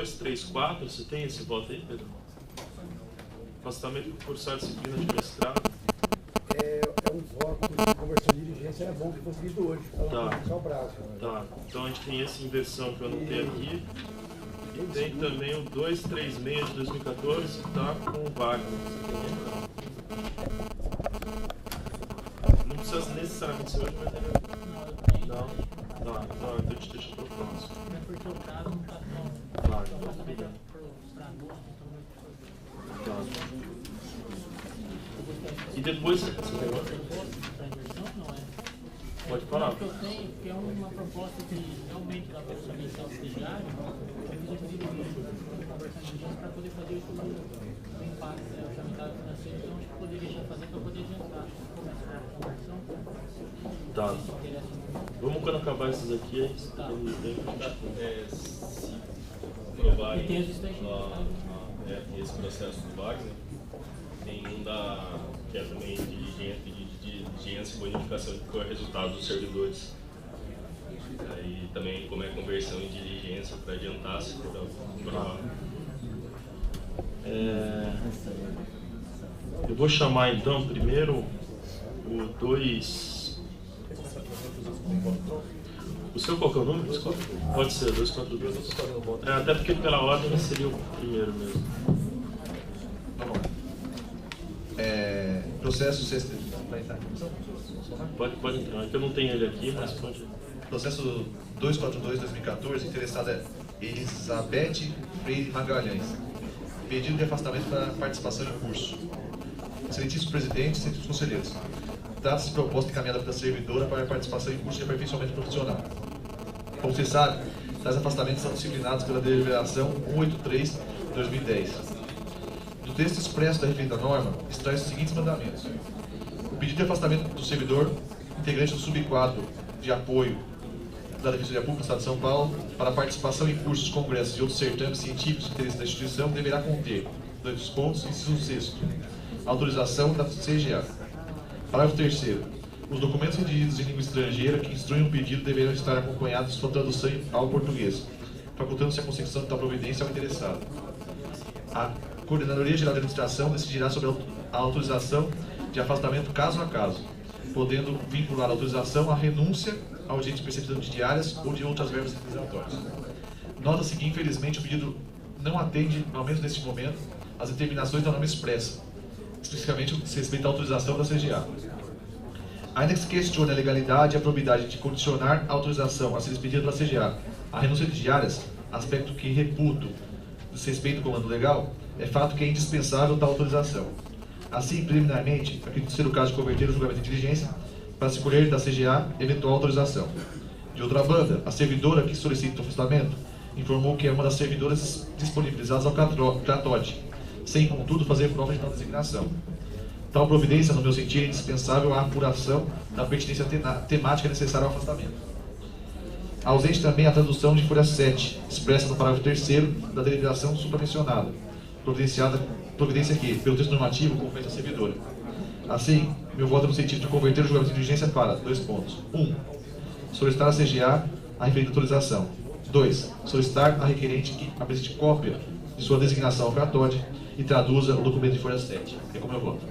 234, você tem esse voto aí, Pedro? Afastamento por cursar disciplina de mestrado. É um voto de conversão de diligência, é bom que fosse visto hoje. Tá. Só o braço. Né? Tá, então a gente tem essa inversão que eu anotei aqui. E tem também o 236 de 2014, que tá com o Wagner. Não precisa necessariamente ser hoje, mas tem. Não? Tá, então eu te deixo pro próximo. É porque o prazo não está tão. Claro. Tá. E depois você pegou? Pode falar. O que eu tenho, que é uma proposta de realmente da pessoa inicial estagiário, eu fiz o pedido de conversão de dias para poder fazer isso do impacto orçamentário financeiro, então acho que poderia já fazer para poder adiantar, começar a conversão. Tá. Vamos quando acabar esses aqui, aí se Tá. tem tempo. Se provar E tem os estagiários. esse processo do Wagner, tem um que é também diligência e bonificação de resultados dos servidores. Aí também como é conversão em diligência para adiantar se for provar. Eu vou chamar então primeiro o 2. O seu qual que é o número? Pode ser, 242. Até porque pela ordem seria o primeiro mesmo. Vamos lá. Processo Pode entrar, é que eu não tenho ele aqui, mas pode. Processo 242/2014, interessada é Elizabeth Freire Magalhães. Pedido de afastamento para participação em curso. Excelentíssimo presidente, excelentíssimos conselheiros. Trata-se de proposta encaminhada pela servidora para a participação em curso de aperfeiçoamento profissional. Como você sabe, tais afastamentos são disciplinados pela deliberação 183/2010. No texto expresso da referida norma, extrai os seguintes mandamentos. O pedido de afastamento do servidor, integrante do subquadro de apoio da Defensoria Pública do Estado de São Paulo, para participação em cursos, congressos e outros certames científicos de interesse da instituição, deverá conter, dois pontos, inciso 6º, autorização da CGA. Parágrafo 3º. Os documentos redigidos em língua estrangeira que instruem o pedido deverão estar acompanhados de sua tradução ao português, facultando-se a consecução de tal providência ao interessado. A Coordenadoria Geral de Administração decidirá sobre a autorização de afastamento caso a caso, podendo vincular a autorização à renúncia ao direito de percepção de diárias ou de outras verbas indenizatórias. Nota-se que, infelizmente, o pedido não atende, ao menos neste momento, às determinações da norma expressa, especificamente se respeita à autorização da CGA. Ainda que se questione a legalidade e a probidade de condicionar a autorização a ser expedida pela CGA à renúncia de diárias, aspecto que reputo desrespeito ao comando legal, é fato que é indispensável tal autorização. Assim, preliminarmente, acredito ser o caso de converter o julgamento em diligência para se colher da CGA eventual autorização. De outra banda, a servidora que solicita o afastamento informou que é uma das servidoras disponibilizadas ao CRATOD, sem, contudo, fazer prova de tal designação. Tal providência, no meu sentir, é indispensável à apuração da pertinência temática necessária ao afastamento. Ausente também a tradução de folha 7, expressa no parágrafo 3º da deliberação supramencionada, providência que, pelo texto normativo, compete à servidora. Assim, meu voto é no sentido de converter o julgamento de diligência para, 2 pontos. 1. Solicitar à CGA a referida autorização. 2. Solicitar à requerente que apresente cópia de sua designação ao CRATOD e traduza o documento de folha 7. É como eu voto.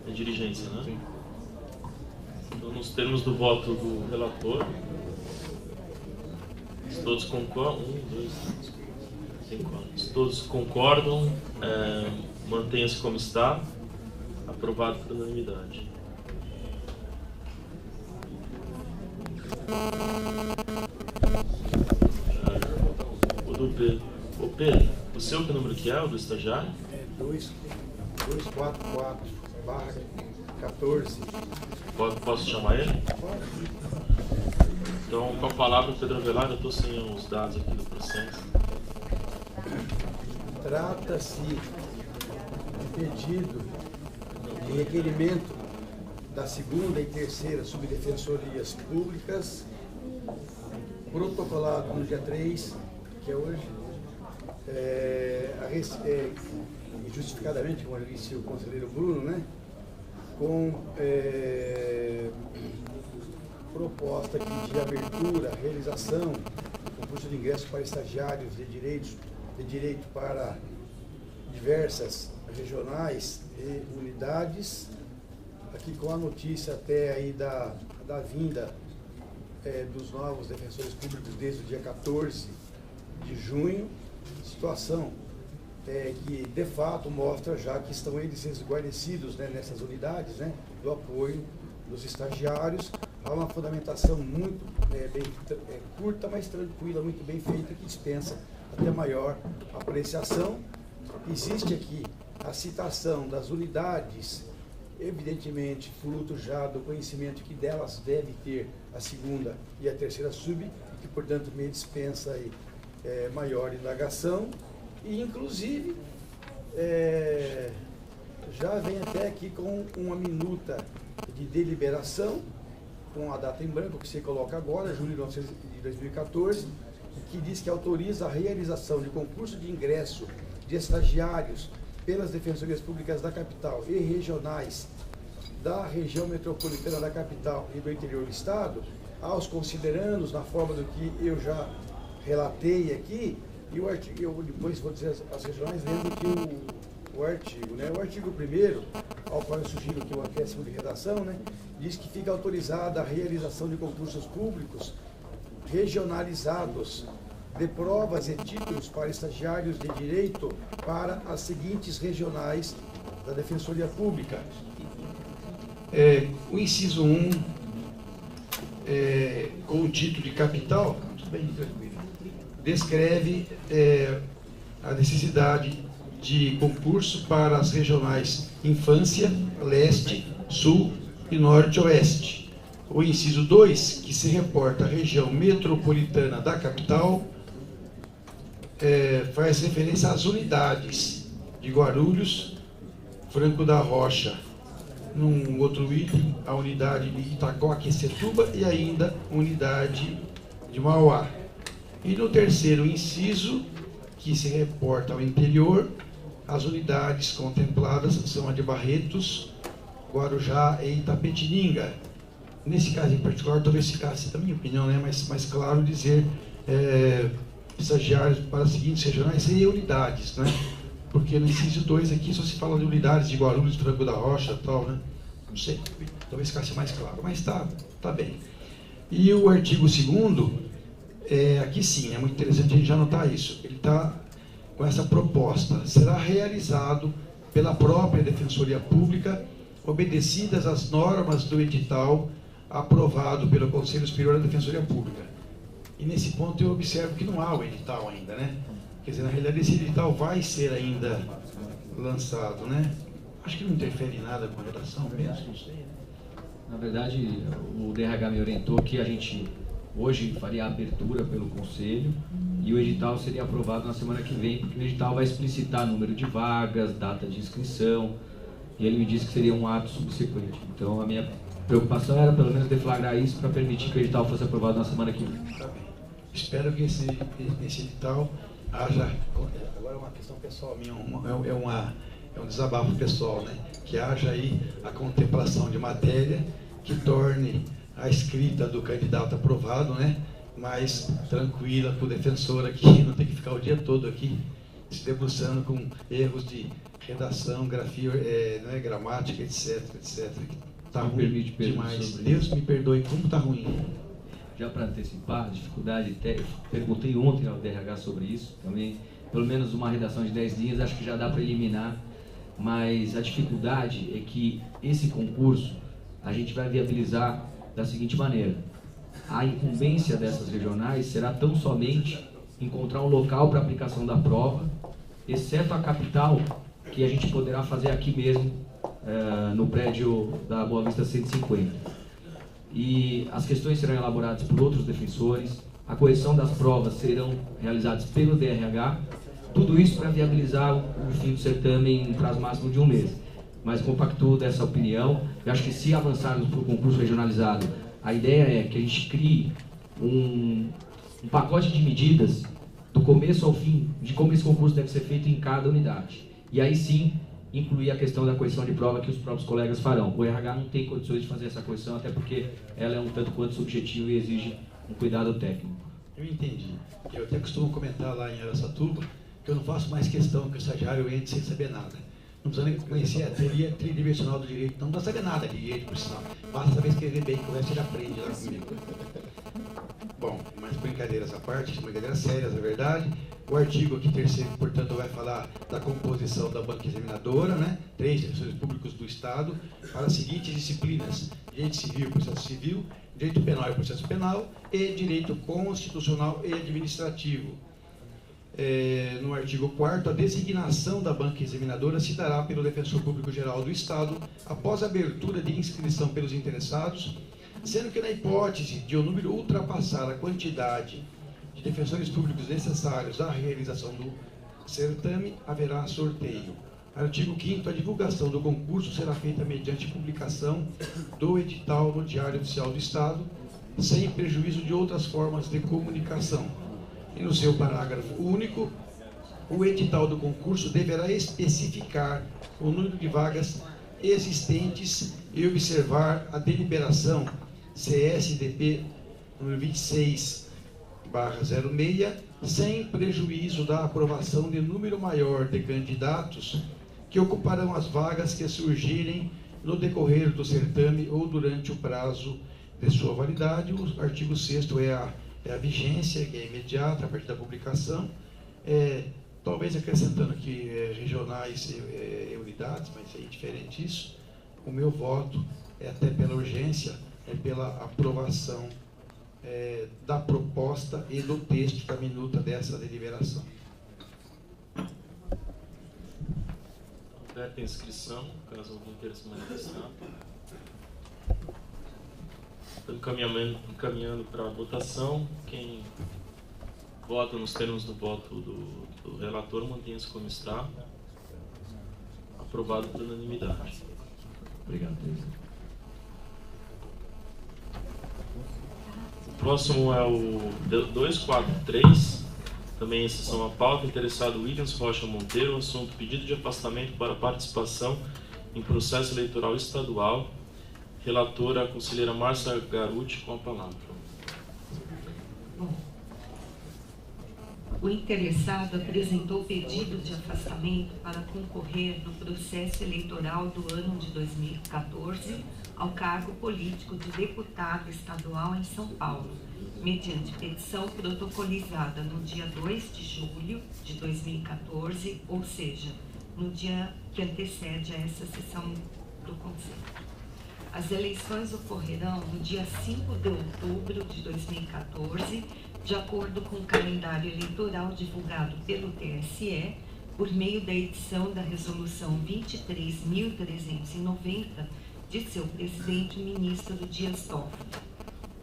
É diligência, né? Sim. Então, nos termos do voto do relator, se todos concordam, se todos concordam, mantenha-se como está, aprovado por unanimidade. O do Pedro. Ô Pedro, o seu que número que é, o do estagiário? 244/14. Posso chamar ele? Então, com a palavra, Pedro Avelar, eu estou sem os dados aqui do processo. Trata-se de pedido de requerimento da segunda e terceira subdefensorias públicas, protocolado no dia 3, que é hoje, justificadamente, como disse o conselheiro Bruno, né, com proposta aqui de abertura, realização, concurso de ingresso para estagiários de direito para diversas regionais e unidades, aqui com a notícia até aí da vinda dos novos defensores públicos desde o dia 14 de junho, situação que de fato mostra já que estão eles esguarnecidos, né, nessas unidades, né, do apoio dos estagiários. Há uma fundamentação muito curta, mas tranquila, muito bem feita, que dispensa até maior apreciação. Existe aqui a citação das unidades, evidentemente fruto já do conhecimento que delas deve ter a segunda e a terceira sub, e que portanto me dispensa aí, maior indagação, e inclusive já vem até aqui com uma minuta de deliberação, com a data em branco que se coloca agora, julho de 2014, que diz que autoriza a realização de concurso de ingresso de estagiários pelas defensorias públicas da capital e regionais da região metropolitana da capital e do interior do estado, aos considerandos, na forma do que eu já relatei aqui, e o artigo, eu depois vou dizer as regionais, lembro que o artigo, né, o artigo 1º, ao qual eu sugiro que o acréscimo de redação, né, diz que fica autorizada a realização de concursos públicos regionalizados de provas e títulos para estagiários de direito para as seguintes regionais da Defensoria Pública. O inciso 1, com o título de capital, descreve a necessidade de concurso para as regionais Infância, Leste, Sul e Norte-Oeste. O inciso 2, que se reporta à região metropolitana da capital, faz referência às unidades de Guarulhos, Franco da Rocha, num outro item, a unidade de Itacoaquecetuba e ainda unidade de Mauá. E no terceiro inciso, que se reporta ao interior, as unidades contempladas são a de Barretos, Guarujá e Itapetininga. Nesse caso em particular, talvez ficasse, na minha opinião, né, mais claro dizer estagiários para as seguintes regionais e unidades, né? Porque no inciso 2 aqui só se fala de unidades de Guarulhos, Franco da Rocha e tal, né? Não sei, talvez ficasse mais claro, mas tá bem. E o artigo 2º, aqui sim, é muito interessante a gente já notar isso. Ele está com essa proposta: será realizado pela própria Defensoria Pública, obedecidas as normas do edital aprovado pelo Conselho Superior da Defensoria Pública. E nesse ponto eu observo que não há o edital ainda, né? Quer dizer, na realidade esse edital vai ser ainda lançado, né? Acho que não interfere em nada com a redação mesmo, não sei, né? Na verdade, o DRH me orientou que a gente hoje faria a abertura pelo Conselho e o edital seria aprovado na semana que vem, porque o edital vai explicitar número de vagas, data de inscrição, e ele me disse que seria um ato subsequente. Então a minha preocupação era pelo menos deflagrar isso para permitir que o edital fosse aprovado na semana que vem. Tá bem. Espero que esse edital haja... Agora é uma questão pessoal minha, é um desabafo pessoal, né? Que haja aí a contemplação de matéria que torne a escrita do candidato aprovado, né, mais tranquila para o defensor aqui, não tem que ficar o dia todo aqui se debruçando com erros de redação, grafia, gramática, etc. Está ruim demais. Deus me perdoe, como está ruim. Já para antecipar, dificuldade técnica, perguntei ontem ao DRH sobre isso, também, pelo menos uma redação de 10 linhas, acho que já dá para eliminar, mas a dificuldade é que esse concurso a gente vai viabilizar da seguinte maneira: a incumbência dessas regionais será tão somente encontrar um local para aplicação da prova, exceto a capital, que a gente poderá fazer aqui mesmo, no prédio da Boa Vista 150. E as questões serão elaboradas por outros defensores, a correção das provas serão realizadas pelo DRH, tudo isso para viabilizar o fim do certame em prazo máximo de 1 mês. Mas compactuo dessa opinião. Eu acho que se avançarmos para o concurso regionalizado, a ideia é que a gente crie um pacote de medidas do começo ao fim, de como esse concurso deve ser feito em cada unidade. E aí sim, incluir a questão da correção de prova que os próprios colegas farão. O RH não tem condições de fazer essa correção, até porque ela é um tanto quanto subjetiva e exige um cuidado técnico. Eu entendi. Eu até costumo comentar lá em Araçatuba que eu não faço mais questão que o estagiário entre sem saber nada. Não precisa nem conhecer a teoria tridimensional do direito, não precisa saber nada de direito, por sinal. Basta saber escrever bem, que o resto ele aprende lá comigo. Bom, mas brincadeiras à parte, brincadeiras sérias, é verdade. O artigo aqui terceiro, portanto, vai falar da composição da banca examinadora, né? 3 defensores públicos do Estado, para as seguintes disciplinas: direito civil e processo civil, direito penal e processo penal, e direito constitucional e administrativo. No artigo 4º, a designação da banca examinadora se dará pelo Defensor Público Geral do Estado após a abertura de inscrição pelos interessados, sendo que na hipótese de o número ultrapassar a quantidade de defensores públicos necessários à realização do certame, haverá sorteio. Artigo 5º, a divulgação do concurso será feita mediante publicação do edital no Diário Oficial do Estado, sem prejuízo de outras formas de comunicação. E no seu parágrafo único, o edital do concurso deverá especificar o número de vagas existentes e observar a deliberação CSDP número 26/06, sem prejuízo da aprovação de número maior de candidatos que ocuparão as vagas que surgirem no decorrer do certame ou durante o prazo de sua validade. O artigo 6º é a vigência, que é imediata a partir da publicação, talvez acrescentando aqui regionais e unidades, mas é indiferente isso. O meu voto é até pela urgência, é pela aprovação da proposta e do texto da minuta dessa deliberação. Aberta a inscrição, caso alguém queira se manifestar. Encaminhando para a votação. Quem vota nos termos do voto do relator, mantenha-se como está. Aprovado por unanimidade. Obrigado, presidente. O próximo é o 243, também exceção à pauta. Interessado Williams Rocha Monteiro, assunto: pedido de afastamento para participação em processo eleitoral estadual. Relatora, a conselheira Márcia Garuti, com a palavra. Bom, o interessado apresentou pedido de afastamento para concorrer no processo eleitoral do ano de 2014 ao cargo político de deputado estadual em São Paulo, mediante petição protocolizada no dia 2 de julho de 2014, ou seja, no dia que antecede a essa sessão do Conselho. As eleições ocorrerão no dia 5 de outubro de 2014, de acordo com o calendário eleitoral divulgado pelo TSE, por meio da edição da Resolução 23.390 de seu presidente, o ministro Dias Toffoli.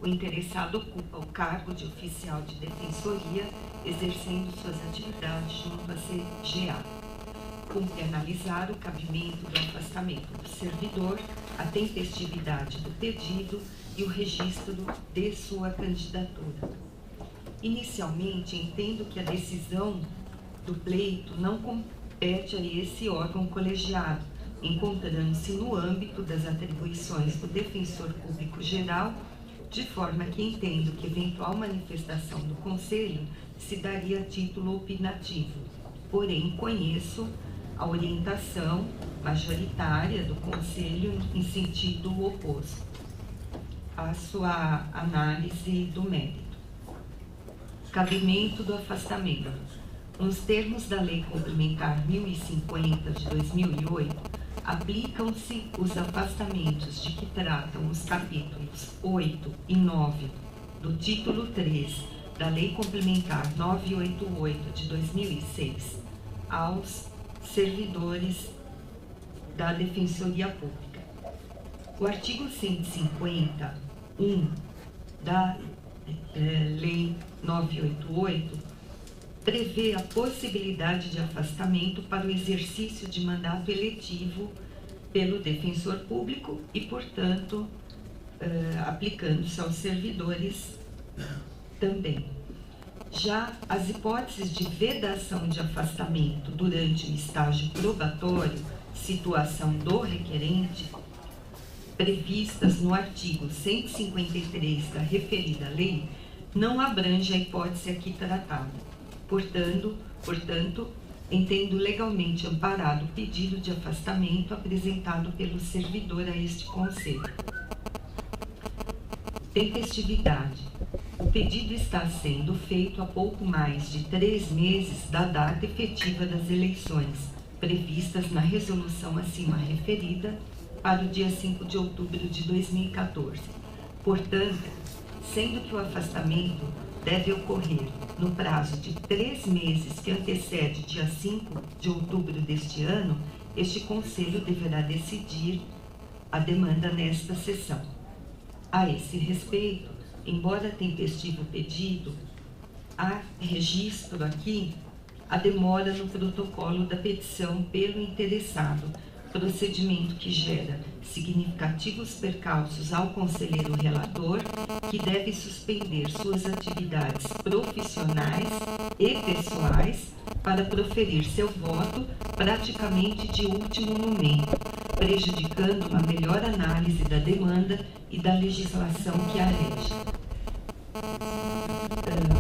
O interessado ocupa o cargo de oficial de defensoria, exercendo suas atividades junto à CGA. Cumpre analisar o cabimento do afastamento do servidor, a tempestividade do pedido e o registro de sua candidatura. Inicialmente, entendo que a decisão do pleito não compete a esse órgão colegiado, encontrando-se no âmbito das atribuições do Defensor Público Geral, de forma que entendo que eventual manifestação do Conselho se daria a título opinativo. Porém, conheço a orientação majoritária do Conselho em sentido oposto. Faço a análise do mérito. Cabimento do afastamento. Nos termos da Lei Complementar 1050 de 2008, aplicam-se os afastamentos de que tratam os capítulos 8 e 9 do título 3 da Lei Complementar 988 de 2006 aos servidores da Defensoria Pública. O artigo 150.1 da Lei 988 prevê a possibilidade de afastamento para o exercício de mandato eletivo pelo defensor público e, portanto, aplicando-se aos servidores também. Já as hipóteses de vedação de afastamento durante o estágio probatório, situação do requerente, previstas no artigo 153 da referida lei, não abrange a hipótese aqui tratada. Portanto, entendo legalmente amparado o pedido de afastamento apresentado pelo servidor a este Conselho. Tempestividade. O pedido está sendo feito há pouco mais de 3 meses da data efetiva das eleições, previstas na resolução acima referida, para o dia 5 de outubro de 2014. Portanto, sendo que o afastamento deve ocorrer no prazo de 3 meses que antecede dia 5 de outubro deste ano, este Conselho deverá decidir a demanda nesta sessão. A esse respeito, embora tempestivo pedido, há registro aqui a demora no protocolo da petição pelo interessado, procedimento que gera significativos percalços ao conselheiro relator, que deve suspender suas atividades profissionais e pessoais para proferir seu voto praticamente de último momento, prejudicando uma melhor análise da demanda e da legislação que a rege.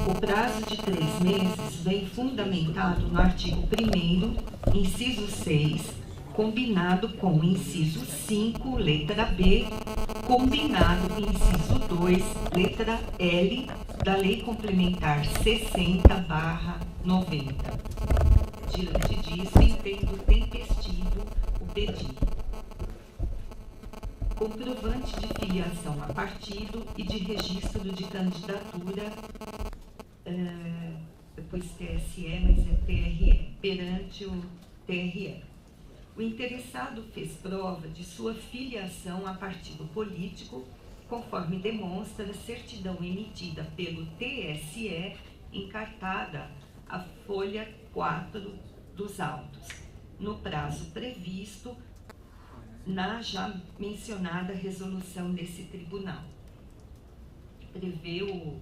O prazo de 3 meses vem fundamentado no artigo 1º, inciso 6, combinado com o inciso 5, letra B, combinado com o inciso 2, letra L, da Lei Complementar 60/90. Diante disso, entendo tempestivo o pedido. Comprovante de filiação a partido e de registro de candidatura, depois TSE, mas é TRE, perante o TRE. O interessado fez prova de sua filiação a partido político, conforme demonstra a certidão emitida pelo TSE, encartada a folha 4 dos autos, no prazo previsto na já mencionada resolução desse tribunal. Prevê o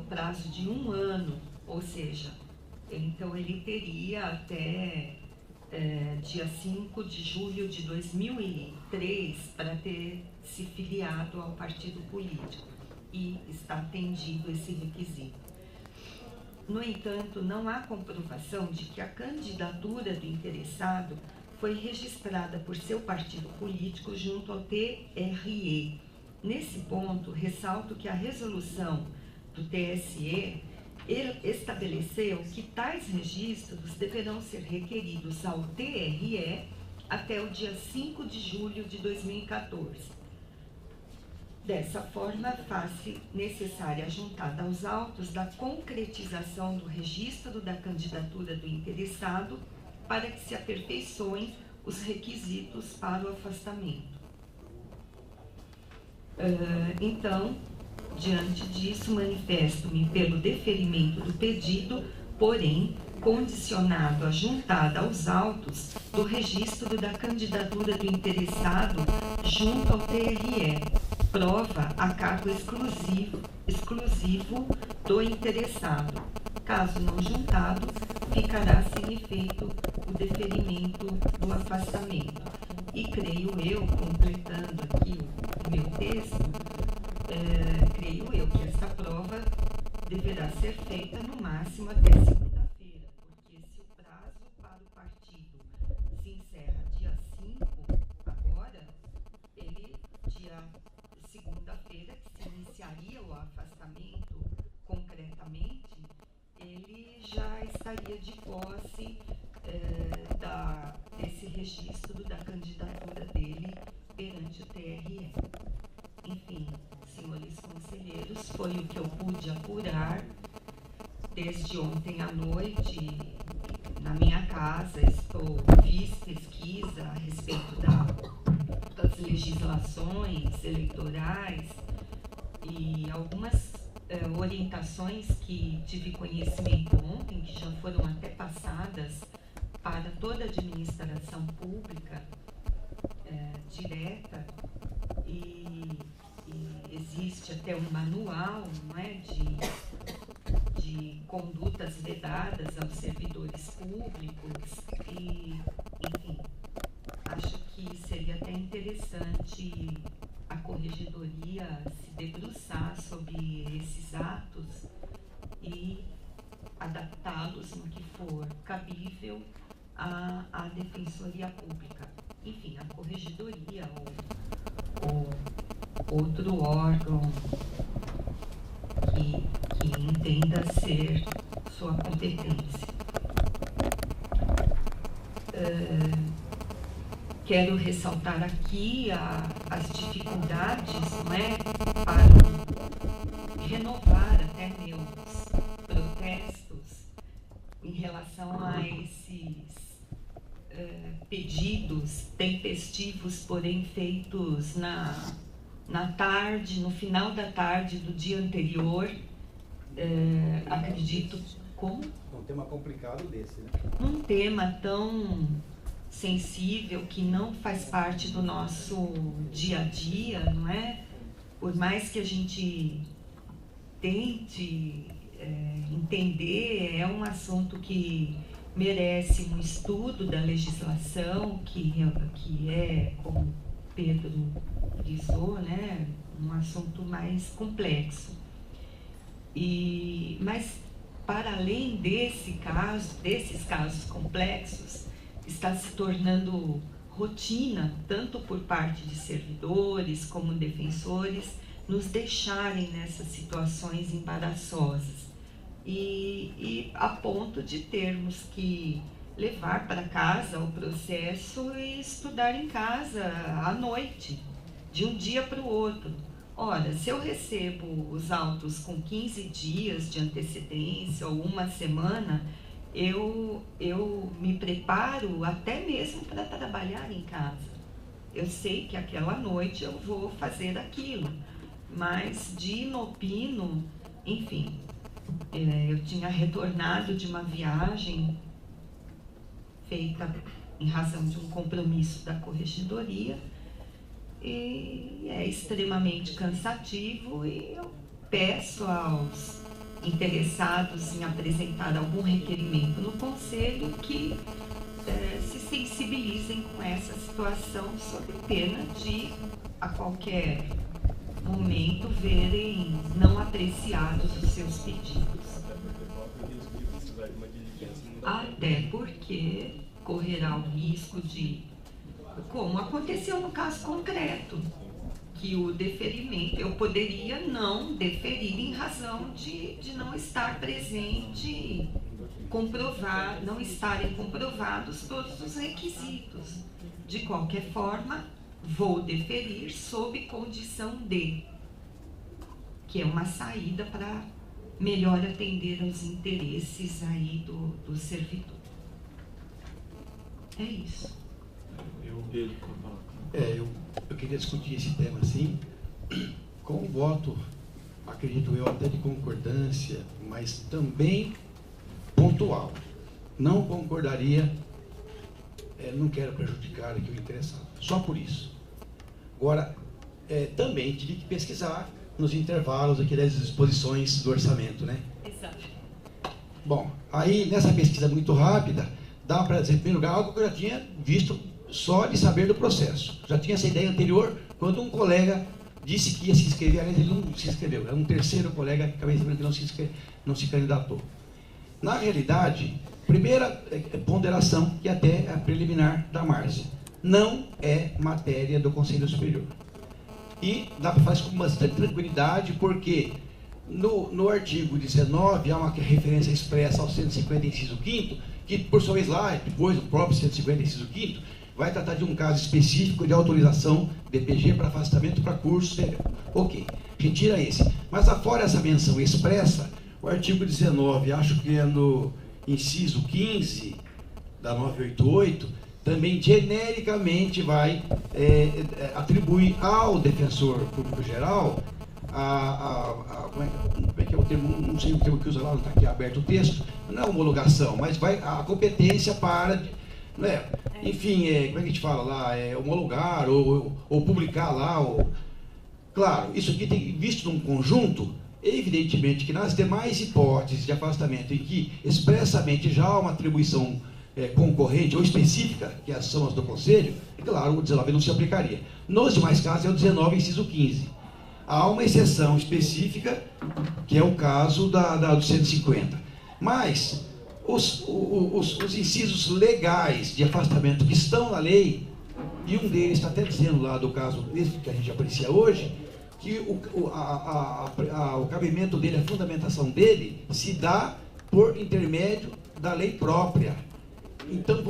prazo de 1 ano, ou seja, então ele teria até dia 5 de julho de 2003 para ter se filiado ao partido político, e está atendido esse requisito. No entanto, não há comprovação de que a candidatura do interessado foi registrada por seu partido político junto ao TRE. Nesse ponto, ressalto que a resolução do TSE estabeleceu que tais registros deverão ser requeridos ao TRE até o dia 5 de julho de 2014. Dessa forma, faz-se necessária a juntada aos autos da concretização do registro da candidatura do interessado para que se aperfeiçoem os requisitos para o afastamento. Então, diante disso, manifesto-me pelo deferimento do pedido, porém, condicionado à juntada aos autos do registro da candidatura do interessado junto ao TRE, prova a cargo exclusivo do interessado. Caso não juntado, ficará sem efeito o deferimento do afastamento. E creio eu, completando aqui o meu texto, creio eu que essa prova deverá ser feita no máximo até segunda-feira, porque se o prazo para o partido se encerra dia 5, agora, segunda-feira, que se iniciaria o afastamento concretamente, ele já estaria de posse desse registro da candidatura dele perante o TRE. Enfim, senhores conselheiros, foi o que eu pude apurar desde ontem à noite na minha casa. Fiz pesquisa a respeito das legislações eleitorais e algumas orientações que tive conhecimento ontem, que já foram até passadas para toda a administração pública direta, e existe até um manual, não é, de condutas vedadas aos servidores públicos, e, enfim, acho que seria até interessante a corregedoria se debruçar sobre esses atos e adaptá-los no que for cabível à Defensoria Pública. Enfim, a corregedoria ou outro órgão que entenda ser sua competência. Quero ressaltar aqui as dificuldades, não é, para renovar até meus protestos em relação a esses pedidos tempestivos, porém feitos na tarde, no final da tarde do dia anterior. Acredito como? Um tema complicado desse, né? Um tema tão sensível que não faz parte do nosso dia a dia, não é? Por mais que a gente tente entender, é um assunto que merece um estudo da legislação, que é, como Pedro frisou, né, um assunto mais complexo. Mas, para além desses casos complexos, está se tornando rotina, tanto por parte de servidores como defensores, nos deixarem nessas situações embaraçosas. E a ponto de termos que levar para casa o processo e estudar em casa à noite, de um dia para o outro. Ora, se eu recebo os autos com 15 dias de antecedência ou uma semana, eu me preparo até mesmo para trabalhar em casa. Eu sei que aquela noite eu vou fazer aquilo, mas de inopino, enfim, eu tinha retornado de uma viagem feita em razão de um compromisso da corregedoria, e é extremamente cansativo, e eu peço aos interessados em apresentar algum requerimento no Conselho que se sensibilizem com essa situação, sob pena de, a qualquer momento, verem não apreciados os seus pedidos. Até porque correrá o risco de, como aconteceu no caso concreto, que o deferimento, eu poderia não deferir em razão de não estar presente, não estarem comprovados todos os requisitos. De qualquer forma, vou deferir sob condição que é uma saída para melhor atender aos interesses aí do servidor. É isso. Eu queria discutir esse tema assim, com um voto, acredito eu, até de concordância, mas também pontual. Não concordaria, não quero prejudicar aqui o interessado, só por isso. Agora, também tive que pesquisar nos intervalos aqui das disposições do orçamento, né? Exato. Bom, aí nessa pesquisa muito rápida, dá para dizer, em primeiro lugar, algo que eu já tinha visto só de saber do processo. Já tinha essa ideia anterior, quando um colega disse que ia se inscrever, aliás, ele não se inscreveu, era um terceiro colega que acabei sabendo que não se candidatou. Na realidade, primeira ponderação, que até é a preliminar da Márcia, não é matéria do Conselho Superior. E dá para fazer isso com bastante tranquilidade, porque no artigo 19 há uma referência expressa ao 150, inciso 5º, que por sua vez lá, depois o próprio 150, inciso 5º, vai tratar de um caso específico de autorização DPG para afastamento para cursos. Ok, retira esse. Mas afora essa menção expressa, o artigo 19, acho que é no inciso 15 da 988, também genericamente vai atribuir ao defensor público geral como é que é o termo, não sei o termo que usa lá, não está aqui aberto o texto, não é homologação, mas vai a competência para, né, enfim, como é que a gente fala lá, homologar ou publicar lá. Claro, isso aqui tem visto num conjunto, evidentemente que nas demais hipóteses de afastamento em que expressamente já há uma atribuição concorrente ou específica, que são as do Conselho, claro, o 19 não se aplicaria. Nos demais casos é o 19, inciso 15. Há uma exceção específica, que é o caso do 150. Mas os incisos legais de afastamento que estão na lei, e um deles está até dizendo lá do caso esse que a gente aprecia hoje, que o cabimento dele, a fundamentação dele, se dá por intermédio da lei própria. Então,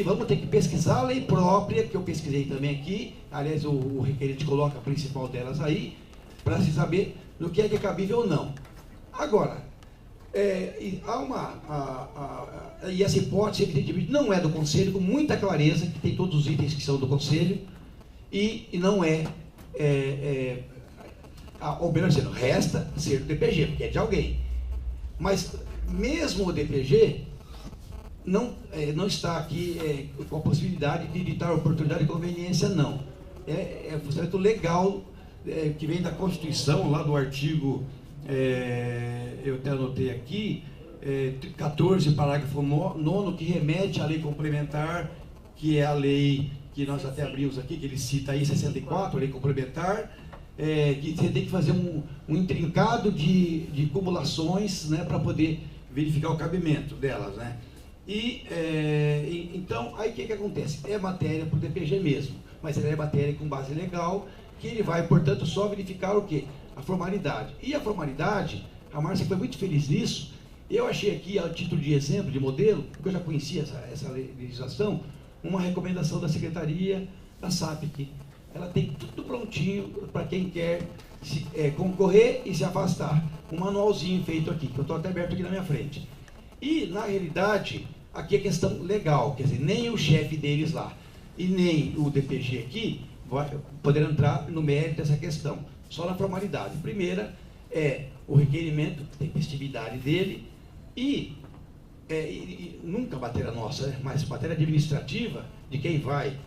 vamos ter que pesquisar a lei própria, que eu pesquisei também aqui, aliás, o requerente coloca a principal delas aí, para se saber no que é cabível ou não. Agora, e essa hipótese, evidentemente, não é do Conselho, com muita clareza, que tem todos os itens que são do Conselho, e não ou melhor dizendo, resta ser do DPG, porque é de alguém. Mas, mesmo o DPG, não está aqui com a possibilidade de editar oportunidade e conveniência, não. É funcionamento legal, que vem da Constituição, lá do artigo, eu até anotei aqui, 14, parágrafo 9º, que remete à lei complementar, que é a lei que nós até abrimos aqui, que ele cita aí, 64, a lei complementar, que você tem que fazer um intrincado de cumulações, né, para poder verificar o cabimento delas, né? Então, aí o que acontece? É matéria para o DPG mesmo, mas ela é matéria com base legal, que ele vai, portanto, só verificar o quê? A formalidade. E a formalidade, a Márcia foi muito feliz nisso. Eu achei aqui, a título de exemplo, de modelo, porque eu já conhecia essa legislação, uma recomendação da Secretaria da SAPIC. Ela tem tudo prontinho para quem quer concorrer e se afastar. Um manualzinho feito aqui, que eu estou até aberto aqui na minha frente. E, na realidade, aqui é questão legal, quer dizer, nem o chefe deles lá e nem o DPG aqui poderão entrar no mérito dessa questão, só na formalidade. Primeira é o requerimento, tempestividade dele, e nunca matéria nossa, mas matéria administrativa, de quem vai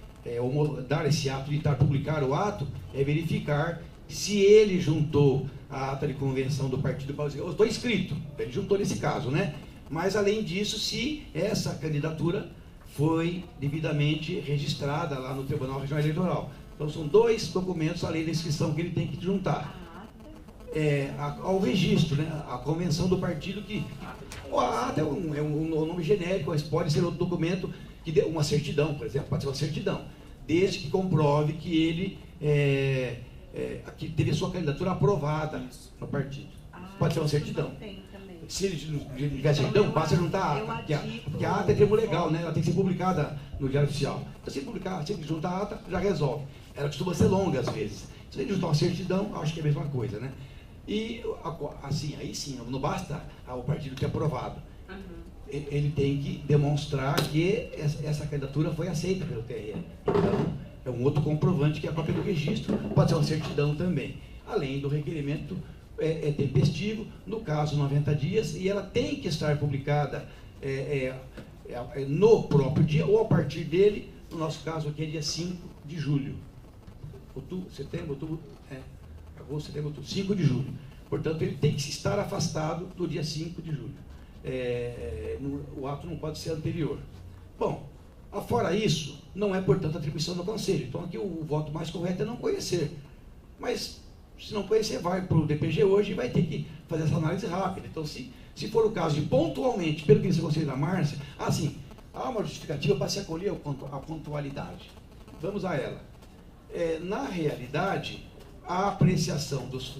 dar esse ato, de publicar o ato, é verificar se ele juntou a ata de convenção do partido. Eu estou inscrito, ele juntou nesse caso, né? Mas, além disso, se essa candidatura foi devidamente registrada lá no Tribunal Regional Eleitoral. Então, são 2 documentos, além da inscrição, que ele tem que juntar. Ao registro, né? A convenção do partido, que a ata é um nome genérico, mas pode ser outro documento, que dê uma certidão, por exemplo, pode ser uma certidão, desde que comprove que ele que teve sua candidatura aprovada no partido. Pode ser uma certidão. Se ele não tiver certidão, basta juntar a ata, porque a ata é termo legal, né? Ela tem que ser publicada no Diário Oficial. Então, se ele juntar a ata, já resolve. Ela costuma ser longa, às vezes. Se ele juntar uma certidão, acho que é a mesma coisa, né? E, assim, aí sim, não basta o partido ter aprovado. Ele tem que demonstrar que essa candidatura foi aceita pelo TRE. Então, é um outro comprovante, que é a cópia do registro, pode ser uma certidão também. Além do requerimento tempestivo, no caso 90 dias, e ela tem que estar publicada no próprio dia, ou a partir dele, no nosso caso aqui é dia 5 de julho. Setembro, outubro, agosto, setembro, outubro, 5 de julho. Portanto, ele tem que estar afastado do dia 5 de julho. O ato não pode ser anterior. Bom, afora isso, não é, portanto, atribuição do Conselho. Então, aqui o voto mais correto é não conhecer. Mas, se não conhecer, vai para o DPG hoje e vai ter que fazer essa análise rápida. Então, se for o caso de pontualmente, pelo que disse o Conselho da Márcia, assim, há uma justificativa para se acolher a pontualidade. Vamos a ela. Na realidade, a apreciação dos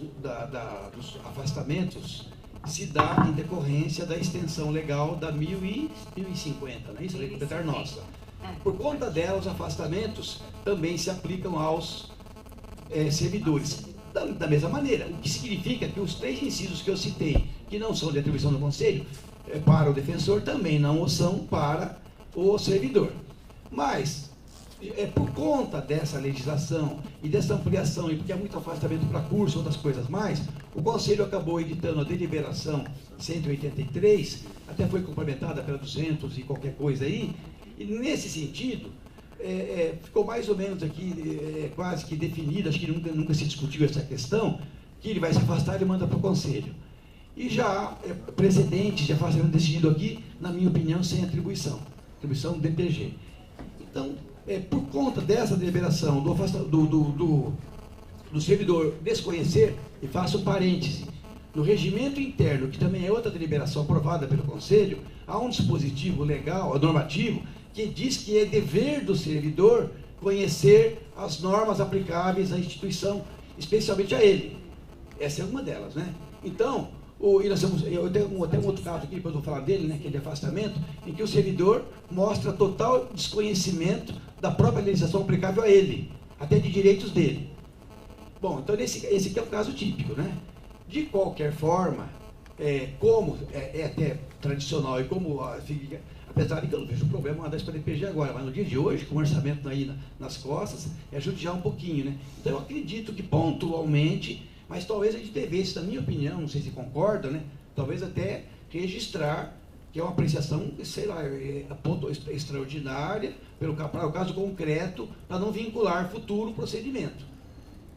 afastamentos se dá em decorrência da extensão legal da 1050, não é isso? A lei complementar nossa. Por conta dela, os afastamentos também se aplicam aos servidores. Da mesma maneira, o que significa que os 3 incisos que eu citei, que não são de atribuição do Conselho, para o defensor, também não o são para o servidor. Mas, por conta dessa legislação e dessa ampliação, e porque há muito afastamento para curso, outras coisas mais, o Conselho acabou editando a deliberação 183, até foi complementada pela 200 e qualquer coisa aí, e nesse sentido, ficou mais ou menos aqui, quase que definido, acho que nunca se discutiu essa questão, que ele vai se afastar e manda para o Conselho. E já há precedentes de afastamento decidido aqui, na minha opinião, sem atribuição. atribuição do DPG. Então, por conta dessa deliberação do servidor desconhecer, e faço um parêntese, no regimento interno, que também é outra deliberação aprovada pelo Conselho, há um dispositivo legal, normativo, que diz que é dever do servidor conhecer as normas aplicáveis à instituição, especialmente a ele. Essa é uma delas, né? Então, eu tenho até um outro caso aqui, depois eu vou falar dele, né, que é de afastamento, em que o servidor mostra total desconhecimento da própria legislação aplicável a ele, até de direitos dele. Bom, então esse aqui é um caso típico, né? De qualquer forma, como é até tradicional e como, apesar de que eu não vejo problema mandar isso para a DPG agora, mas no dia de hoje, com o orçamento aí nas costas, é judiar um pouquinho, né? Então eu acredito que pontualmente, mas talvez a gente devesse, na minha opinião, não sei se concorda, né? Talvez até registrar, que é uma apreciação, sei lá, ponto extraordinária, para o caso concreto, para não vincular futuro procedimento.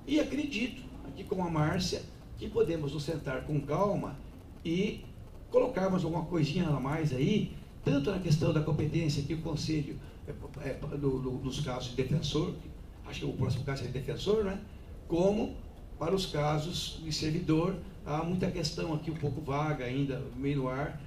E acredito, aqui com a Márcia, que podemos nos sentar com calma e colocarmos alguma coisinha a mais aí, tanto na questão da competência que o Conselho, nos casos de defensor, acho que o próximo caso é de defensor, né? Como para os casos de servidor, há muita questão aqui um pouco vaga ainda, meio no ar.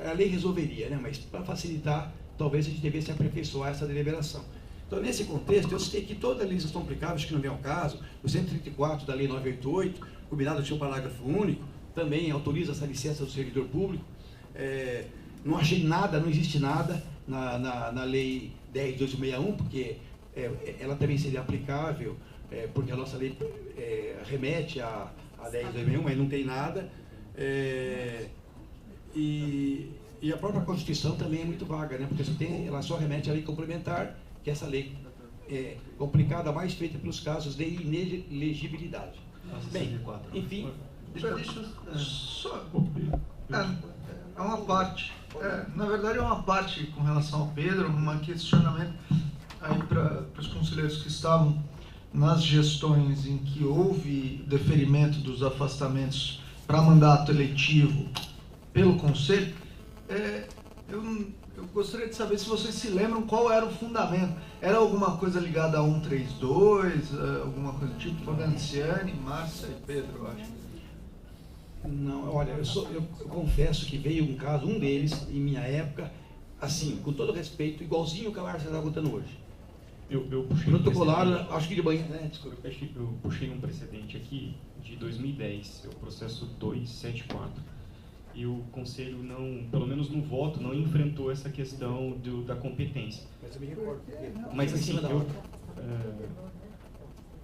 A lei resolveria, né? Mas para facilitar, talvez a gente devesse aperfeiçoar essa deliberação. Então, nesse contexto, eu citei que toda a legislação aplicável, acho que não vem ao caso, o 134 da Lei 988, combinado com o seu parágrafo único, também autoriza essa licença do servidor público. Não achei nada, não existe nada na Lei 10.261, porque ela também seria aplicável, porque a nossa lei remete a 10.261, mas não tem nada. E a própria Constituição também é muito vaga, né? Porque ela só remete à lei complementar, que é essa lei complicada, mais feita pelos casos de inelegibilidade. Bem, enfim... É uma parte, na verdade é uma parte com relação ao Pedro, um questionamento aí para os conselheiros que estavam nas gestões em que houve deferimento dos afastamentos para mandato eletivo pelo Conselho. Eu gostaria de saber se vocês se lembram qual era o fundamento. Era alguma coisa ligada a 132, alguma coisa do tipo? Foganciani, Márcia e Pedro, eu acho. Não, olha, eu confesso que veio um caso, um deles, em minha época, assim, com todo respeito, igualzinho o que a Márcia está contando hoje. Eu puxei protocolaram, acho que de banho, né? Desculpa. Eu puxei um precedente aqui de 2010, é o processo 274. E o Conselho não, pelo menos no voto, não enfrentou essa questão da competência. Mas eu me recordo. Mas assim,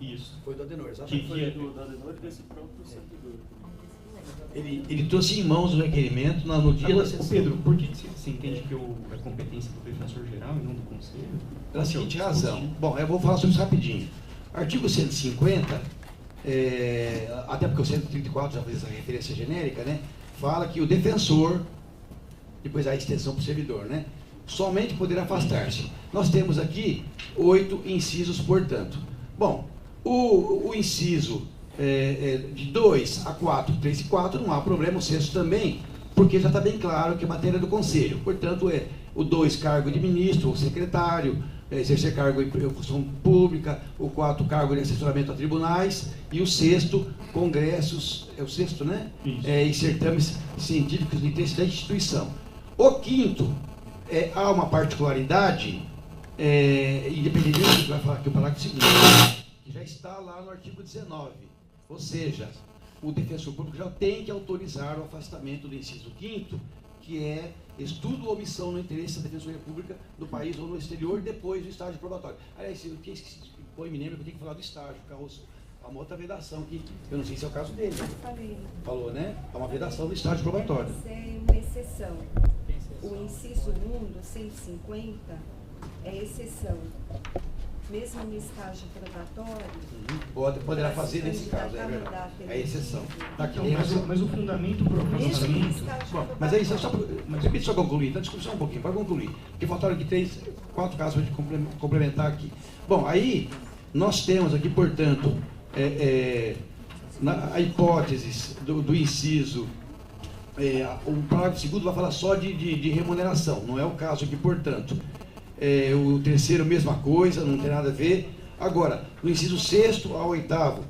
isso. Foi do Adenor, exatamente. Foi do Adenor e desse próprio servidor. Ele trouxe em mãos o requerimento no dia da sessão. Pedro, por que você entende que é competência do defensor geral e não do Conselho? Pela seguinte razão. Bom, eu vou falar sobre isso rapidinho. Artigo 150, até porque o 134 já fez essa referência genérica, né? Fala que o defensor, depois a extensão para o servidor, né? Somente poderá afastar-se. Nós temos aqui 8 incisos, portanto. Bom, o inciso de 2 a 4, 3 e 4, não há problema, o 6º também, porque já está bem claro que é matéria do Conselho. Portanto, o 2, cargo de ministro ou secretário, exercer cargo em função pública, o 4, cargo de assessoramento a tribunais, e o 6º, congressos, o 6º, né? E certames científicos de interesse da instituição. O 5º, há uma particularidade, independentemente do que vai falar aqui o parágrafo seguinte, que já está lá no artigo 19, ou seja, o defensor público já tem que autorizar o afastamento do inciso 5º, que é estudo ou omissão no interesse da Defensoria Pública do país ou no exterior, depois do estágio probatório. Aliás, eu me lembro que eu tenho que falar do estágio, há uma outra vedação que eu não sei se é o caso dele. Falei. Falou, né? Há uma vedação do estágio probatório. Essa é uma exceção. O inciso 1 do 150 é exceção. Mesmo no estágio probatório... Poderá fazer nesse caso, é verdade. É exceção. Aqui, mas o fundamento para o afastamento... Bom, mas aí, permite só concluir, então discussão um pouquinho, para concluir. Porque faltaram aqui 4 casos para a gente complementar aqui. Bom, aí nós temos aqui, portanto, a hipótese do inciso o parágrafo segundo vai falar só de remuneração, não é o caso aqui, portanto. O terceiro, mesma coisa, não tem nada a ver. Agora, no inciso 6º ao 8º,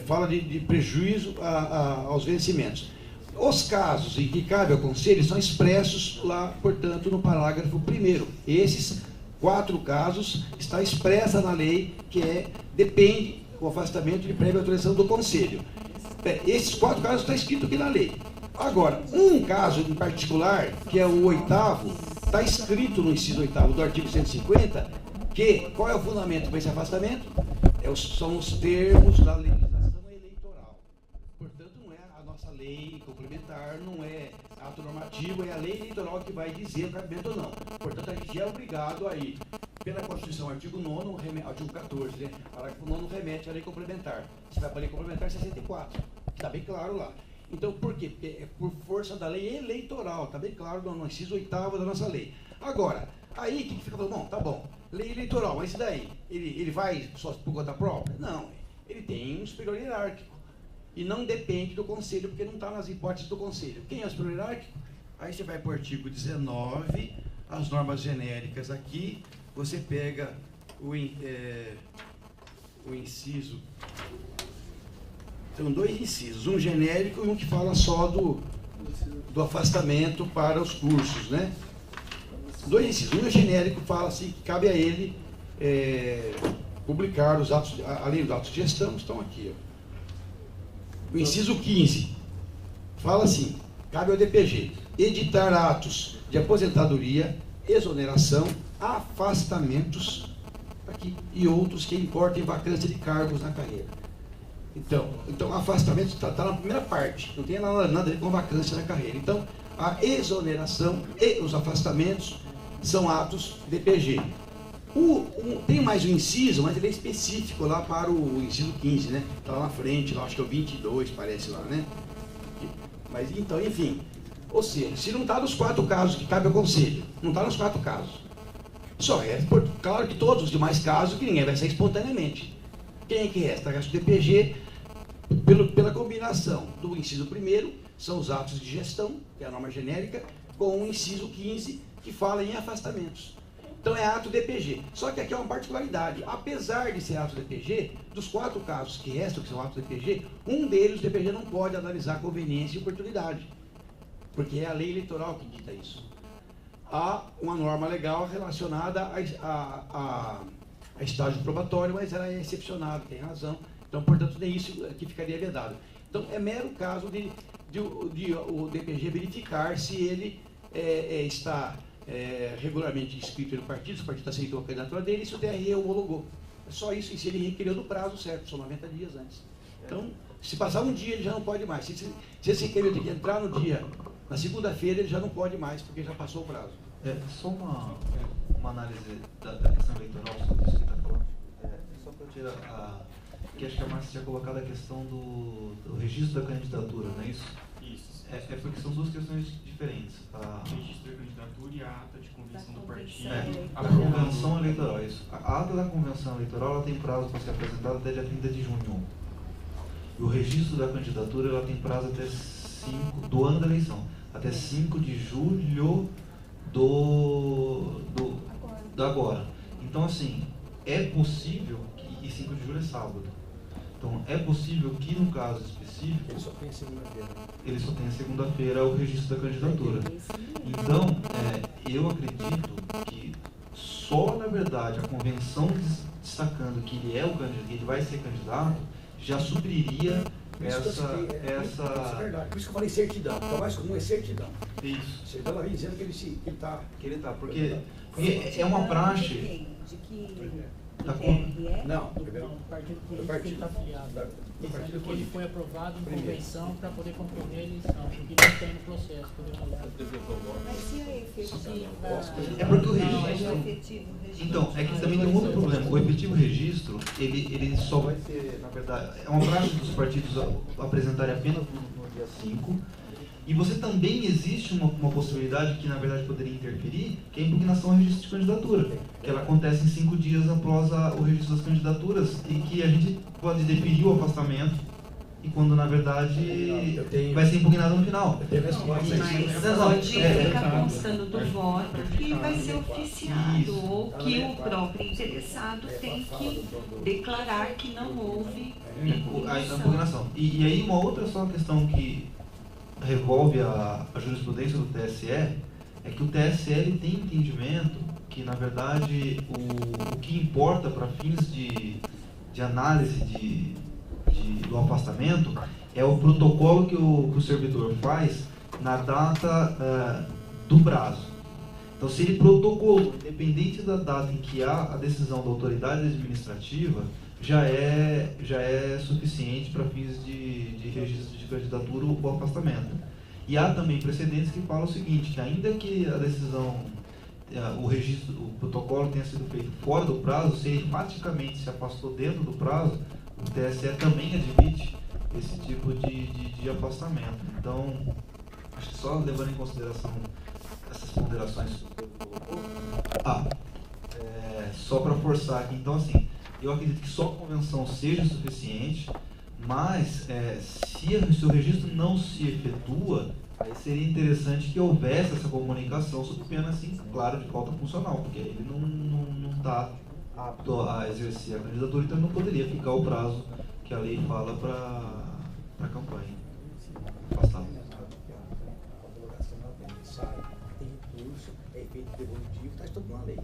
fala de prejuízo aos vencimentos. Os casos em que cabe ao Conselho são expressos lá, portanto, no parágrafo 1º. Esses 4 casos está expressa na lei que depende o afastamento de prévia autorização do Conselho. Esses 4 casos estão escritos aqui na lei. Agora, um caso em particular, que é o 8º, está escrito no inciso 8º do artigo 150, que qual é o fundamento para esse afastamento? São os termos da legislação eleitoral. Portanto, não é a nossa lei complementar, não é ato normativo, é a lei eleitoral que vai dizer o cabimento ou não. Portanto, a gente é obrigado a ir pela Constituição, artigo 9º, artigo 14, né? Parágrafo 9º remete à lei complementar. Você vai para a lei complementar 64, está bem claro lá. Então, por quê? Porque é por força da lei eleitoral, está bem claro no inciso 8º da nossa lei. Agora, aí o que fica falando? Bom, tá bom, lei eleitoral, mas e daí? Ele vai só por conta própria? Não, ele tem um superior hierárquico. E não depende do Conselho, porque não está nas hipóteses do Conselho. Quem é o superior hierárquico? Aí você vai para o artigo 19, as normas genéricas aqui, você pega o inciso. São 2 incisos, um genérico e um que fala só do afastamento para os cursos, né? 2 incisos. Um genérico fala assim que cabe a ele publicar os atos, além dos atos de gestão, estão aqui, ó. O inciso 15 fala assim, cabe ao DPG editar atos de aposentadoria, exoneração, afastamentos aqui, e outros que importem vacância de cargos na carreira. Então afastamento está na primeira parte, não tem nada a ver com vacância na carreira. Então, a exoneração e os afastamentos são atos DPG. Tem mais um inciso, mas ele é específico lá para o inciso 15, né? Está lá na frente, lá, acho que é o 22, parece lá, né? Mas então, enfim. Ou seja, se não está nos 4 casos que cabe ao Conselho, não está nos 4 casos. Só resta, claro que todos os demais casos, que ninguém vai sair espontaneamente. Quem é que resta? Resta o DPG, pela combinação do inciso 1º, são os atos de gestão, que é a norma genérica, com o inciso 15, que fala em afastamentos. Então é ato DPG. Só que aqui é uma particularidade. Apesar de ser ato DPG, dos 4 casos que restam, que são atos DPG, um deles o DPG não pode analisar conveniência e oportunidade. Porque é a lei eleitoral que dita isso. Há uma norma legal relacionada a estágio probatório, mas ela é excepcionada, tem razão. Então, portanto, nem isso que ficaria vedado. Então, é mero caso de o DPG verificar se ele está regularmente inscrito no partido, se o partido aceitou a candidatura dele e se o TRE homologou. É só isso, e se ele requereu no prazo certo, são 90 dias antes. Então, se passar um dia, ele já não pode mais. Se esse requerido tem que entrar no dia, na segunda-feira, ele já não pode mais, porque já passou o prazo. Só uma análise da questão eleitoral sobre isso que está falando. Só para tirar que acho que a Márcia tinha colocado a questão do registro da candidatura, não é isso? Isso. Porque são 2 questões diferentes. O registro da candidatura e a ata de convenção do partido. A convenção eleitoral, isso. A ata da convenção eleitoral ela tem prazo para ser apresentada até dia 30 de junho. E o registro da candidatura ela tem prazo até 5 do ano da eleição, até 5 de julho da agora. Então, assim, é possível que, e 5 de julho é sábado, então é possível que no caso específico ele só tem segunda-feira. Ele só tem segunda-feira o registro da candidatura. Então, eu acredito que só, na verdade, a convenção destacando que ele é o candidato, que ele vai ser candidato, já supriria essa... Isso é verdade, por isso que eu falei certidão. O mais comum é certidão. Isso. Certidão ela vem dizendo que ele está... Porque é uma praxe... De que Não, do partido político que ele está afiliado. Dizendo que ele foi aprovado em convenção para poder concorrer à eleição, porque não tem no processo. Mas se a efetiva... É porque o registro... Então, é que também tem um outro problema. O efetivo registro, ele só vai ser, na verdade, é uma prática dos partidos apresentarem apenas no dia 5. E você também existe uma possibilidade que, na verdade, poderia interferir, que é a impugnação ao registro de candidatura, que ela acontece em 5 dias após o registro das candidaturas e que a gente pode deferir o afastamento e quando na verdade vai ser impugnado no final. Mas pode ficar constando do voto que vai ser oficiado, ou que o próprio interessado tem que declarar que não houve a impugnação. E aí uma outra só questão que revolve a jurisprudência do TSE é que o TSE ele tem entendimento que, na verdade, o que importa para fins de análise do afastamento é o protocolo que o servidor faz na data do prazo. Então, se ele protocolou, independente da data em que há a decisão da autoridade administrativa, já é suficiente para fins de registro de candidatura ou afastamento. E há também precedentes que falam o seguinte, que ainda que a decisão, o protocolo tenha sido feito fora do prazo, se ele faticamente se afastou dentro do prazo, o TSE também admite esse tipo de afastamento. Então, acho que só levando em consideração essas ponderações que o Pedro colocou, só para forçar aqui, então assim, eu acredito que só a convenção seja suficiente, mas se o registro não se efetua, aí seria interessante que houvesse essa comunicação sob pena, assim, claro, de falta funcional, porque ele não está apto a exercer a candidatura, então não poderia ficar o prazo que a lei fala para a campanha. Afastado. Tem recurso, é efeito devolutivo, está estudando a lei.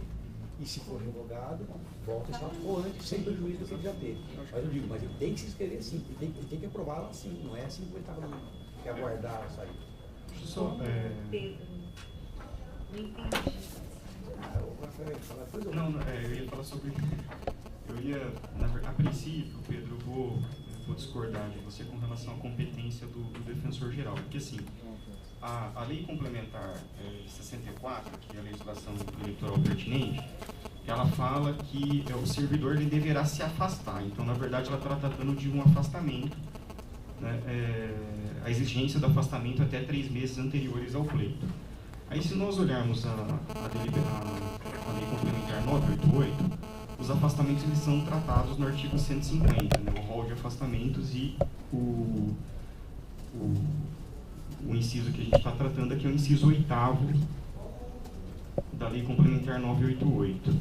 E se for revogado, volta a estar antes, sem prejuízo do que ele já teve. Mas eu digo, mas ele tem que se inscrever sim, ele tem que aprová-la assim, não é assim que ele está falando, que aguardar a saída. Só, Pedro, não entendi. Eu ia falar sobre... a princípio, Pedro, eu vou discordar de você com relação à competência do defensor geral, porque assim, a lei complementar 64, que é a legislação eleitoral pertinente, ela fala que o servidor ele deverá se afastar. Então, na verdade, ela está tratando de um afastamento, né, a exigência do afastamento até 3 meses anteriores ao pleito. Aí, se nós olharmos a lei complementar 988, os afastamentos eles são tratados no artigo 150, né, o rol de afastamentos e o inciso que a gente está tratando aqui é o inciso 8º da Lei Complementar 988.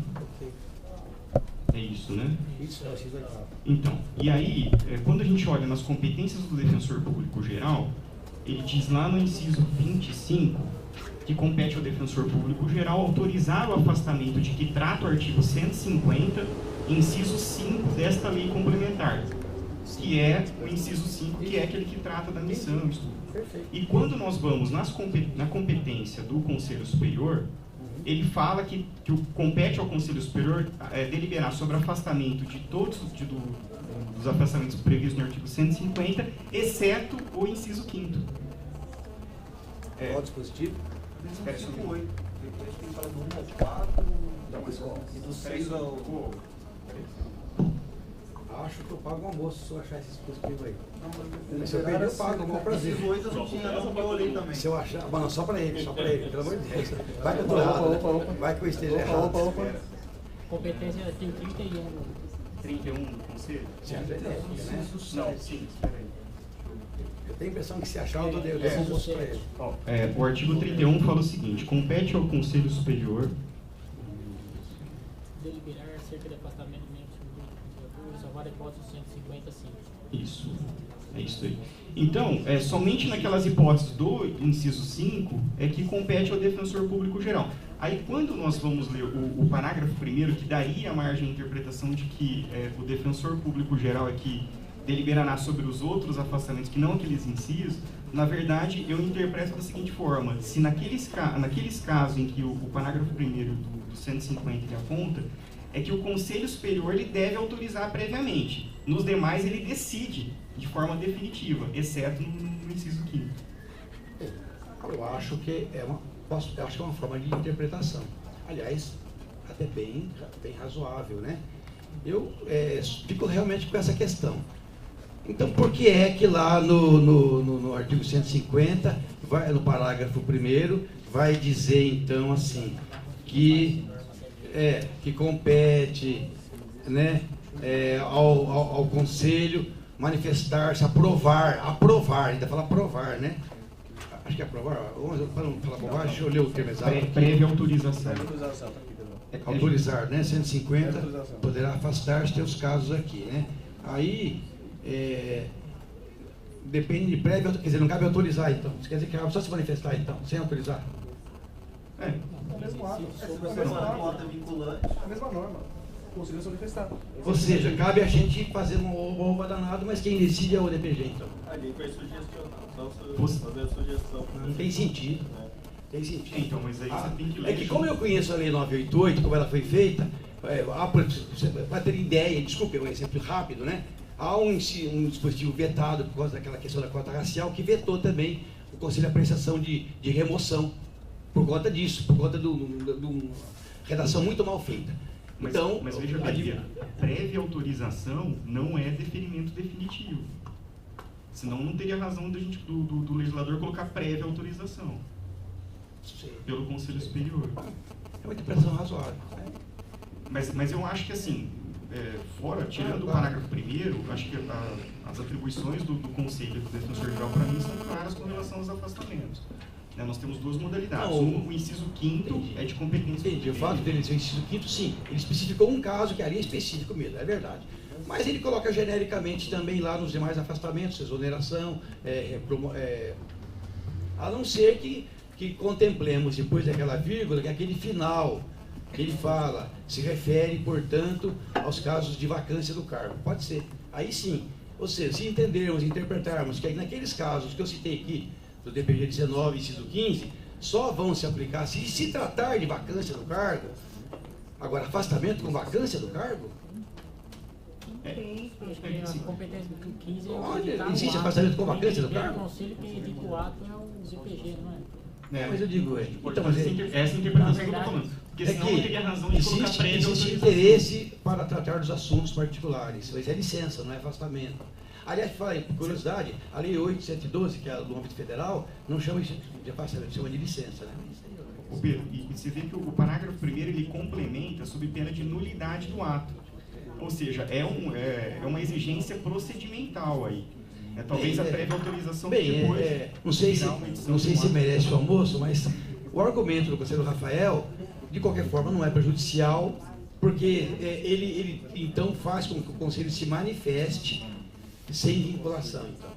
É isso, né? Isso é o inciso 8º. Então, e aí, quando a gente olha nas competências do Defensor Público Geral, ele diz lá no inciso 25 que compete ao Defensor Público Geral autorizar o afastamento de que trata o artigo 150, inciso 5 desta Lei Complementar, que é o inciso 5, que é aquele que trata da missão e tudo. E quando nós vamos na competência do Conselho Superior, ele fala que compete ao Conselho Superior deliberar sobre afastamento de todos dos afastamentos previstos no artigo 150, exceto o inciso 5º. Qual o dispositivo? Espera, 58. Depois tem para do 1 ao 4, e do 6 ao... Acho que eu pago um almoço se eu achar esse dispositivo aí. Não, se eu perder, eu pago, com prazer. Esses 8 eu não tinha, não, que eu olhei também. Se eu achar... Mas não, só para ele, pelo amor de Deus. Vai que eu estou errado, vai que eu esteja errado. Competência tem 31. 31 do Conselho? Certo, né? Não, sim, espera aí. Eu tenho a impressão que se achar, eu dou um almoço para ele. O artigo 31 fala o seguinte: compete ao Conselho Superior deliberar acerca de afastamento de membros do candidatura, salvar a hipótese 155. Isso, é isso aí. Então, somente naquelas hipóteses do inciso 5 é que compete ao Defensor Público Geral. Aí, quando nós vamos ler o parágrafo 1º, que daria a margem à interpretação de que o Defensor Público Geral é que deliberará sobre os outros afastamentos, que não aqueles incisos, na verdade, eu interpreto da seguinte forma: se naqueles casos em que o parágrafo 1º do 150 ele aponta, é que o Conselho Superior ele deve autorizar previamente. Nos demais, ele decide de forma definitiva, exceto no inciso 5º. Eu acho que é uma forma de interpretação. Aliás, até bem razoável, né? Eu fico realmente com essa questão. Então, por que é que lá no artigo 150, no parágrafo 1º, vai dizer, então, assim, que compete, né, ao Conselho manifestar-se, aprovar, ainda fala aprovar, né? Acho que é aprovar, para não falar bobagem, deixa eu ler o termo exato. Prévia autorização. Autorizar, né? 150, poderá afastar-se, tem os casos aqui, né? Aí, depende de prévia, quer dizer, não cabe autorizar, então. Isso quer dizer que cabe só se manifestar, então, sem autorizar. É o mesmo ato. É a mesma norma. Conselho manifestar. Ou seja, cabe a gente fazer uma oba danado, mas quem decide é o DPG, então. Ali foi sugestionar, só fazer a sugestão. Não tem sentido. Tem sentido. Então, mas aí você tem que ler. É que como eu conheço a Lei 988, como ela foi feita, para ter ideia, desculpe, é um exemplo rápido, né? Há um dispositivo vetado por causa daquela questão da cota racial que vetou também o Conselho de Apreciação de remoção por conta disso, por conta de uma redação muito mal feita. Então, mas veja bem, prévia autorização não é deferimento definitivo. Senão não teria razão do legislador colocar prévia autorização pelo Conselho Superior. É uma interpretação razoável. Mas eu acho que assim, tirando o parágrafo 1º, acho que as atribuições do Conselho e do Defensor Geral, para mim, são claras com relação aos afastamentos. Nós temos duas modalidades. O inciso 5º é de competência. Entendi. O fato dele ser o inciso 5º, sim. Ele especificou um caso que ali é específico mesmo, é verdade. Mas ele coloca genericamente também lá nos demais afastamentos, exoneração, a não ser que contemplemos depois daquela vírgula, que aquele final que ele fala, se refere, portanto, aos casos de vacância do cargo. Pode ser. Aí sim. Ou seja, se entendermos, interpretarmos que naqueles casos que eu citei aqui, do DPG 19 e inciso 15, só vão se aplicar se tratar de vacância do cargo. Agora, afastamento com vacância do cargo? Tem a competência do 15. Onde existe afastamento com vacância do cargo? O conselho que edita o ato é o DPG, não é? Mas eu digo, então, essa interpretação que eu estou falando. Porque senão não teria razão de colocar prévia existe interesse para tratar dos assuntos particulares. Mas é licença, não é afastamento. Aliás, falei, por curiosidade, a Lei 8712, que é do âmbito federal, não chama isso de afastamento, chama de licença, né? Pedro, e você vê que o parágrafo 1º ele complementa sob pena de nulidade do ato. Ou seja, é uma exigência procedimental aí. Talvez a prévia autorização depois... Não sei se merece o almoço, mas o argumento do conselheiro Rafael, de qualquer forma, não é prejudicial, porque ele então faz com que o conselho se manifeste sem vinculação, então.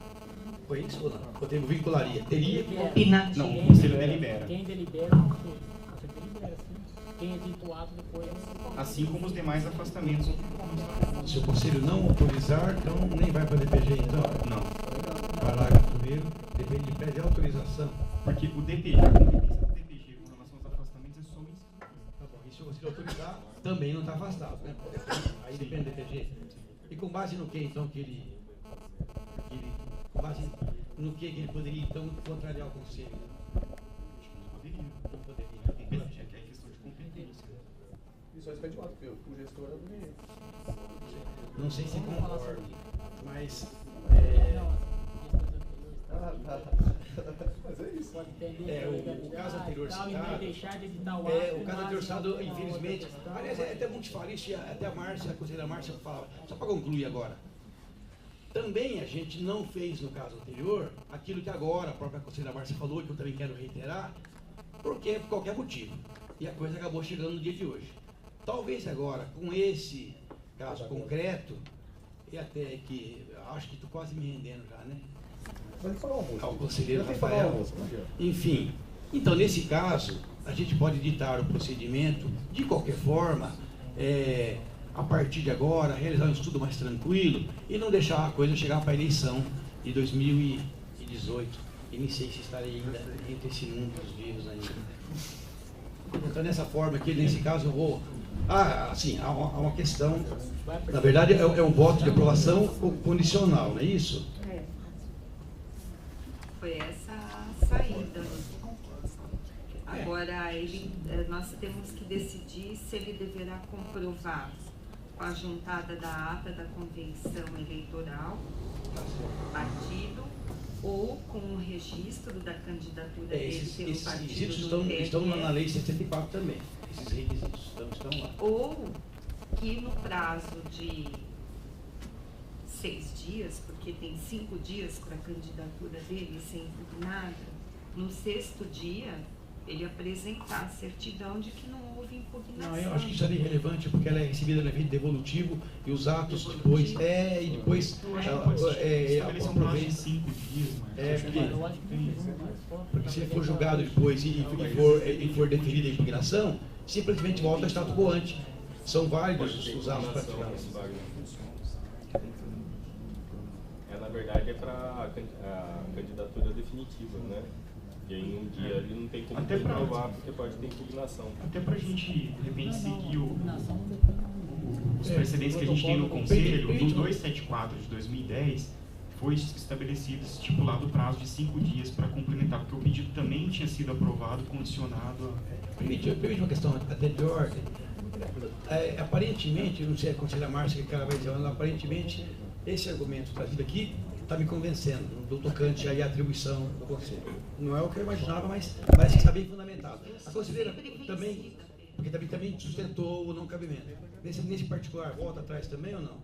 Foi isso ou não? Ou teve vincularia? Teria que... Não, o conselho delibera. Quem delibera é o conselho. O conselho delibera, sim. Quem edita o ato depois... Assim como os demais afastamentos. Se o conselho não autorizar, então nem vai para a DPG, então? Não. Parágrafo 1º, depende de prévia autorização. Porque o DPG, a competência do DPG com relação aos afastamentos é só o inciso. Tá bom, e se o conselho autorizar, também não está afastado, né? Aí depende do DPG. E com base no que, então, com base no que ele poderia, então, contrariar o conselho? Não poderia. É questão de competência. Isso é expediente, porque o gestor é do direito. Não sei se concordo, mas... Mas é isso. O caso anterior citado... o caso anterior citado, infelizmente... Aliás, é até muito difícil, até a Márcia, a conselheira Márcia falava, só para concluir agora. Também a gente não fez, no caso anterior, aquilo que agora a própria conselheira Márcia falou, que eu também quero reiterar, porque por qualquer motivo. E a coisa acabou chegando no dia de hoje. Talvez agora, com esse caso concreto, e até que acho que estou quase me rendendo já, né? Ao conselheiro Rafael. Enfim, então nesse caso, a gente pode ditar o procedimento de qualquer forma, a partir de agora, realizar um estudo mais tranquilo e não deixar a coisa chegar para a eleição de 2018. E nem sei se estarei ainda entre esse mundo dos vivos ainda. Então, dessa forma aqui, nesse caso, eu vou... sim, há uma questão... Na verdade, é um voto de aprovação condicional, não é isso? Foi essa a saída. Agora, nós temos que decidir se ele deverá comprovar com a juntada da ata da convenção eleitoral do partido ou com o registro da candidatura dele pelo partido. Esses requisitos estão na lei 74 também. Esses requisitos estão lá. Ou que no prazo de 6 dias, porque tem 5 dias para a candidatura dele ser impugnada, no 6º dia ele apresentar a certidão de que não houve impugnação. Não, eu acho que isso é irrelevante, porque ela é recebida na vida devolutivo e os atos depois, e depois estabelecer um prazo de 5 dias, porque se for julgado depois e for deferida a impugnação, simplesmente volta ao status quo ante. São válidos os atos praticados. Na verdade é para a candidatura definitiva, né? E aí um dia ele não tem como comprovar porque pode ter impugnação. Até para a gente, de repente, seguir os precedentes que a gente tem no Conselho, do 274 de 2010, foi estabelecido, estipulado o prazo de 5 dias para complementar, porque o pedido também tinha sido aprovado, condicionado a... Permite uma questão até de ordem. Aparentemente, não sei a conselheira Márcia que ela vai dizer, mas aparentemente esse argumento trazido aqui está me convencendo, do tocante aí à atribuição do Conselho. Não é o que eu imaginava, mas parece que está bem fundamentado. A conselheira também, porque também sustentou o não cabimento. Nesse particular, volta atrás também ou não?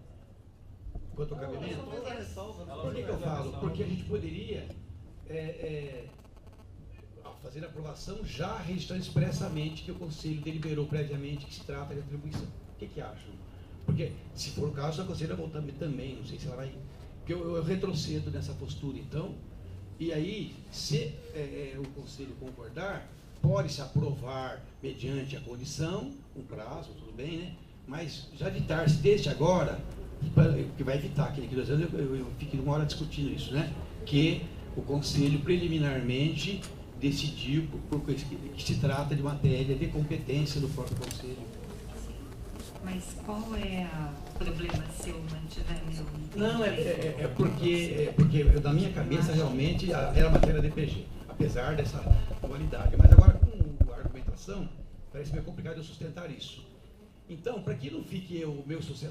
Quanto ao cabimento? Por que eu falo? Porque a gente poderia, ao fazer a aprovação, já registrando expressamente que o Conselho deliberou previamente que se trata de atribuição. O que acham? Porque, se for o caso, a conselheira voltar também, não sei se ela vai... Porque eu retrocedo nessa postura, então, e aí, se o Conselho concordar, pode-se aprovar mediante a condição, um prazo, tudo bem, né? Mas já ditar-se desde agora, que vai evitar que daqui a 2 anos eu fique uma hora discutindo isso, né? Que o Conselho preliminarmente decidiu que se trata de matéria de competência do próprio Conselho. Mas qual é o problema se eu mantiver meu... Não, porque na minha cabeça realmente era matéria DPG, apesar dessa dualidade. Mas agora com a argumentação, parece meio complicado eu sustentar isso. Então, para que não fique o meu sucesso